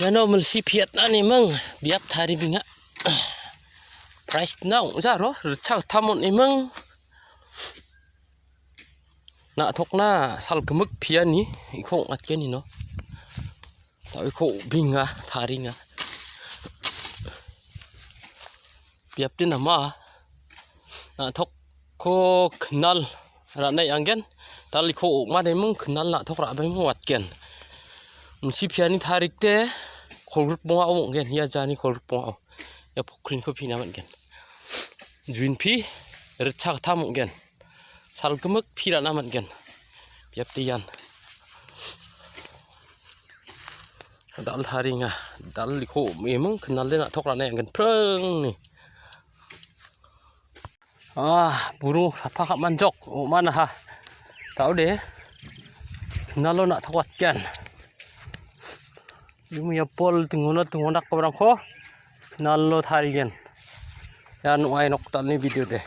Yano melsipiat nani meng biap thari binga price now zaro chak thamon imeng na thokna sal gemuk phiani ikhong atken no ta ikho binga thari nga biap tin ama na thok ko khnal ra nei angen tal ikho ma dei meng khnal na thok ra bai meng atken si phiani tharik te khol ponga ong gen ya jani khol ponga ya phokrin pho phina man gen juin phi rchak tham gen sal gemuk phira na man gen biap tian dal thari nga dal likho memang khnal le na thok ra nei gen preng ni buru apa kak manjok mana ha tahu deh nalo nak thawat kan limu ya pol tungonak ko barang ko nalo thari gen yan wai nok tal ni video deh